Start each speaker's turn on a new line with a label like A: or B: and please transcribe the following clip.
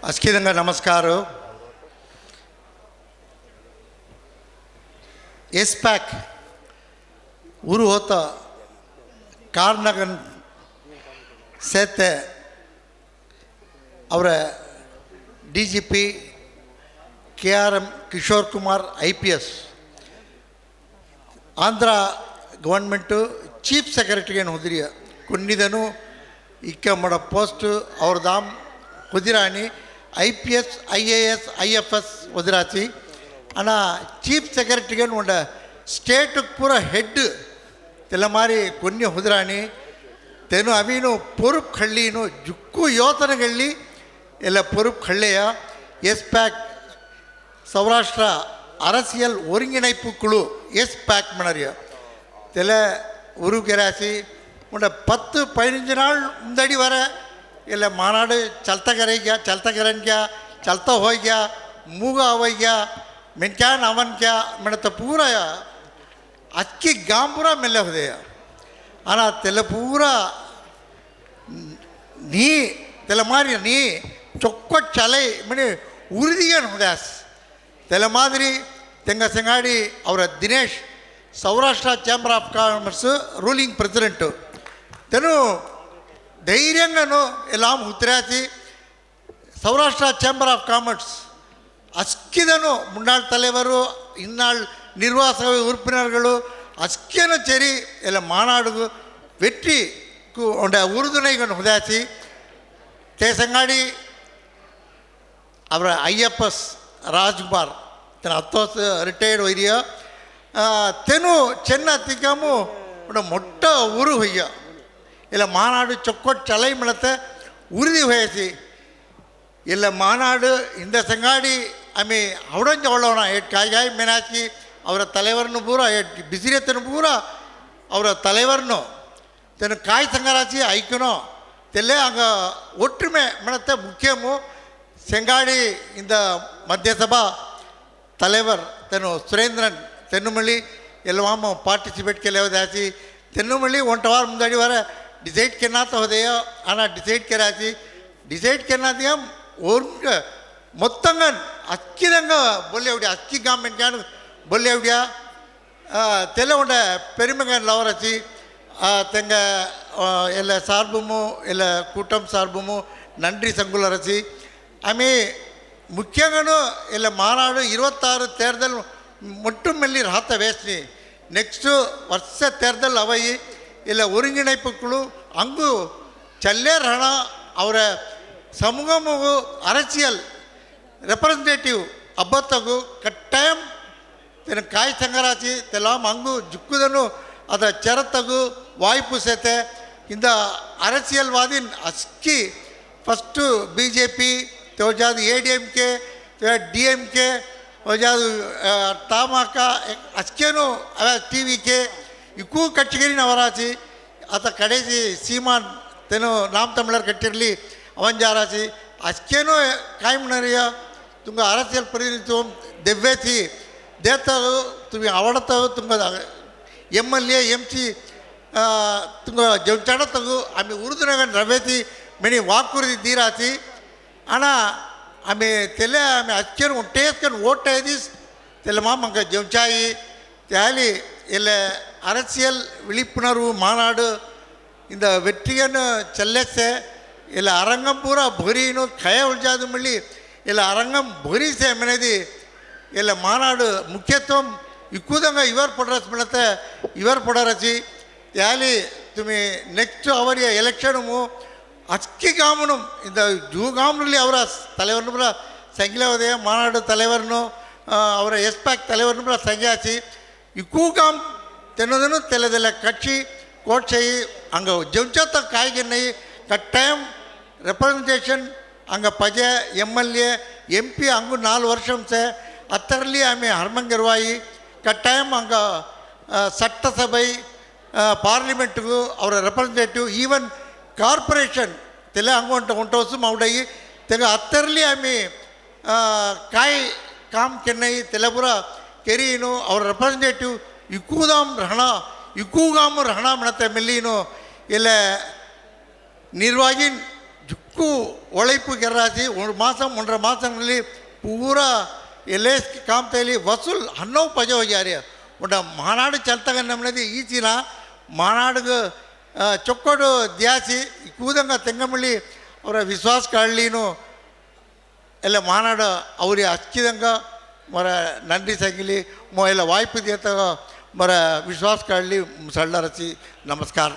A: अस्किदंगा नमस्कार एस्पैक ऊरू होता कारनगन सेते और DGP KRM Kishore Kumar IPS Andhra government chief secretary होदिरिया कुन्निदनु इक्के मड पोस्ट और दाम कुदिरानी IPS IAS IFS वदिराची अना चीफ सेक्रेटरी उंड स्टेट पूरा हेड तेलमारी कोन्नी हुदरानी तेनु अवीनु पोरुप खल्लीनु जुक्कु योतनगल्ली ಎಲ್ಲ பொறுப்பு கள்ளைய எஸ்பேக் சௌராஷ்டிர அரசியல் ஒருங்கிணைப்பு குழு எஸ்பேக் மணறிய தெல உருகராசி உண்ட 10-15 நாள் முந்தடி வர ಇಲ್ಲ ಮಾನಾಡು ಚಲ್ತಾ ಕರೆಂಗ್ಯಾ ಚಲ್ತಾ ಹೋಗ್ಯಾ ಮೂಗ ಅವಯ್ಯ ಮೆನ್ಕ್ಯಾನ್ ಅವನ್ಕ್ಯಾ ಮೆಣತ ಪೂರ ಅಕ್ಕಿ ಗಾಂಪುರ ಮೆಲ್ಲೆ ಹೋದೆಯ ಆನ ತೆಲ ಪೂರ ನೀ ತೆಲ ಮಾರಿ ನೀ ಚೊಕ್ಕ ಚಲೈ ಮನೆ ಉರಿದಿಗೆ ಹೋದ್ಯಾಸ್ ತೆಲ ಮಾದರಿ ತೆಂಗ ಸಂಗಾಡಿ ಅವರ Dinesh Saurashtra chamber of commerce ruling president ತೆನು ಧೈರ್ಯಂಗನು ಎಲ್ಲ ಉತ್ತರಾತಿ ಸೌರಾಷ್ಟ್ರ ಚಾಂಬರ್ ಆಫ್ ಕಾಮರ್ಸ್ ಅಸ್ಕಿದನು ಮುನ್ನಾಳ್ ತಲೆವರು ಇನ್ನಾಳ್ ನಿರ್ವಾಹಕ ಉறுப்பினர்கள் ಅಸ್ಕಿಯನು ಸೇರಿ ಎಲ್ಲ ಮಾನಾಡು வெற்றி உண்ட உறுதுணைகள் உதாசி தேசங்காடி அவர் IFS ராஜ்குமார் தன் 10 ವರ್ಷ ರಿಟೈರ್ಡ್ ಹೋಯ್ಯ ತೆನು ಚೆನ್ನ ತಿಕ್ಕಮು ಉಂಡ ಮೊಟ್ಟ ಊರು ಹೊಯ್ಯ ಇಲ್ಲ ಮಾನಾಡು ಚೊಕ್ಕೊಟ್ಟು ಚಲೈ ಮಳತೆ ಉರಿದಿ ಹೋಯಸಿ ಇಲ್ಲ ಮಾನಾಡು ಇಂದ ಸಂಗಾಡಿ ಆಮೆ ಅವಡಂಜ ಒಳ್ಳವನ ಎಟ್ ಕಾಯಿ ಮೆನಾಚಿ ಅವರ தலைவர்னு பூரா ಬಿಸಿರೆತ್ತನು பூரா ಅವರ தலைவர்னு தென் காய் சங்கராச்சி ஐக்கணும் தெல்ல அங்கே ஒற்றுமை மனத்தை முக்கியமும் செங்காடி இந்த மத்திய சபா தலைவர் தென்னு சுரேந்திரன் தென்னுமல்லி ಎಲ್ಲವಾಮ ಪಾರ್ಟಿಸಿಪೇಟ್ ಕೆಲವದಾಸಿ ತೆನ್ನುಮಳ್ಳಿ ಒಂಟವಾರ ಮುಂದಾಡಿ ವರ ಡಿಸೈಡ್ ಕೆನ್ನಾತ ಹೋದೆಯೋ ಆನ ಡಿಸೈಡ್ ಕೆರಾಸಿ ಡಿಸೈಡ್ ಕೆನ್ನಾದಿಯ ಓರ್ಗ ಮೊತ್ತಂಗ ಅಕ್ಕಿದಂಗ ಬೊಲ್ಲೆ ಹುಡಿಯ ಅಕ್ಕಿ ಗವರ್ಮೆಂಟ್ ಜಾನು ಬೊಲ್ಲೆ ಹುಡಿಯ ತೆಲ್ಲ ಉಂಡ பெருமகன் லவரசி தெங்க ಎಲ್ಲ சார்புமோ ಎಲ್ಲ கூட்டம் சார்புமோ நன்றி சங்குலரசி ஆமே முக்கியங்கனு ಎಲ್ಲ மாநாடு 26 தேர்தல் மட்டும் மெல்லி ராத்த வேஸ்டி நெக்ஸ்ட்டு ವರ್ಷ தேர்தல் அவை ಇಲ್ಲ ஒருங்கிணைப்பு குழு அங்கு ಚಲ್ಲೇರ್ ಹಣ ಅವರ ಸಮೂಹಮು அரசியல் ரெப்ரசன்டேಟಿವ್ ಅಬ್ಬತ್ತಗು ಕಟ್ಟಾಯಂ ತೆನ ಕಾಯಿ ಸಂಗರಾಚಿ ತೆಲಾಮ್ ಅಂಗು ಜುಕ್ಕುದನು ಅದ ಚರತಗು ವಾಯ್ಪು ಸೇತೆ ಇಂದ அரசியல்வாதின் ಅಸ್ಕಿ ಫಸ್ಟು BJP ತೋಜಾದು ADMK DMK ತೋಜಾದು ತಾಮಕ ಅಸ್ಕೇನು ಅವ TVK ಇಕ್ಕೂ ಕಚ್ಚಿಗಿರಿನ ಅವರಾಚಿ ಆತ ಕಡೆಸಿ ಸೀಮಾನ್ ತೆನು ನಾಮ್ ತಮಿಳರ್ ಕಟ್ಟಿರಲಿ ಅವಂಜಾರಾಚಿ ಅಸ್ಕೇನು ಕಾಯ್ಮನರಿಯ ತುಂಬ அரசியல் பிரதிநிதித்துவம் ದೆವ್ವೇಸಿ ದೇತರು ತುಂಬ ಅವಡತವು ತುಂಬ MLA MC ತುಂಬ ಜಂಚಾಡತಗು ಆಮೆ ಉರುದುನಗನ್ ರವೇತಿ ಮೆನಿ ವಾಕುರಿದಿ ದೀರಾತಿ ಅಣ್ಣ ಆಮೆ ತೆಲೆ ಆಮೆ ಅಚ್ಚರು ಟೇಸ್ಕನ್ ಓಟ ಎದಿಸ್ ತೆಲೆ ಮಾಮಂಗ ಜಂಚಾಯಿ ತ್ಯಾಲಿ ಎಲ್ಲ அரசியல் விழிப்புணர்வு மாநாடு இந்த வெற்றியன்னு செல்லசே இல்லை அரங்கம் பூரா பொரின்னு கய உள்ஜாது மல்லி இல்லை அரங்கம் பொரிசே மெனதி இல்லை மாநாடு முக்கியத்துவம் இக்குதங்க இவர் ಪಡರಸ್ ಮಿಳತೆ ಇವರು ಪಡರಸಿ ಯಾಲಿ ತುಮಿ ನೆಕ್ಸ್ಟ್ ಅವರಿಯ ಎಲೆಕ್ಷನು ಅಕ್ಕಿ ಗಾಮನು ಇಂದ ಜೂಗಾಮ್ನಲ್ಲಿ ಅವರ தலைவர்னு ಪುರ ಸಂಗ್ಲವದೆಯ ಮಾನಾಡು தலைவர்ನು ಅವರ ಎಸ್ಪ್ಯಾಕ್ தலைவர்னு ಪುರ ಸಂಗ್ಯಾಸಿ ಇಕ್ಕೂಗಾಮ್ தென்னதுன்னு தெல்லதில்ல கட்சி கோட்சை அங்கே ஜெம்சத்த காய்கண்ணை கட்டாயம் ரெப்ரசன்டேஷன் அங்கே பஜ MLA MP அங்கு 4 வருஷம் சே அத்தரಲಿ ಆಮೆ ಹರ್ಮಂಗಿರ್ವಾಯಿ ಕಟ್ಟಾಯಂ ಅಂಗ ಸಟ್ಟಸಭೆ ಪಾರ್ಲಿಮೆಂಟ್ಗೂ ಅವರ ರೆಪ್ರೆಸೆಂಟೇಟಿವ್ ಈವನ್ ಕಾರ್ಪೊರೇಷನ್ ತೆಲೆ ಅಂಗು ಹೊಂಟೋಸು ಮೌಡಗಿ ತೆಗ ಅತ್ತರಲಿ ಆಮೆ ಕಾಯಿ ಕಾಮ್ ಕೆನ್ನೈ ತೆಲೆಪುರ ಕೆರೀನು ಅವರ ರೆಪ್ರೆಸೆಂಟೇಟಿವ್ ಇಕ್ಕೂದಾಮ್ ರಹಣ ಇಕ್ಕೂಗಾಮ್ ರಹಣ ಮಣತೆ ಮೆಲ್ಲೀನು ಇಲ್ಲ ನಿರ್ವಾಗಿ ಉಕ್ಕು ಒಳೈಪು ಗೆರ್ರಾಸಿ 1 ಮಾಸಂ 1.5 ಮಾಸಗಳಲ್ಲಿ ಪೂರಾ LS ಕಾಮ್ತೈಲಿ ವಸೂಲ್ 19 हो जा रही है उन्हें मानाड़ चलता का नमने दी इसी ना मानाड़ को चौकोड़ो दियासी कूदंगा तेंगमली और विश्वास काढ़लीनो एल्ले मानाड़ अवरी अच्छिदंगा मरा नंदी संगिली मोएला वाइप दिया था मरा विश्वास काढ़ली सल्ला रची नमस्कार।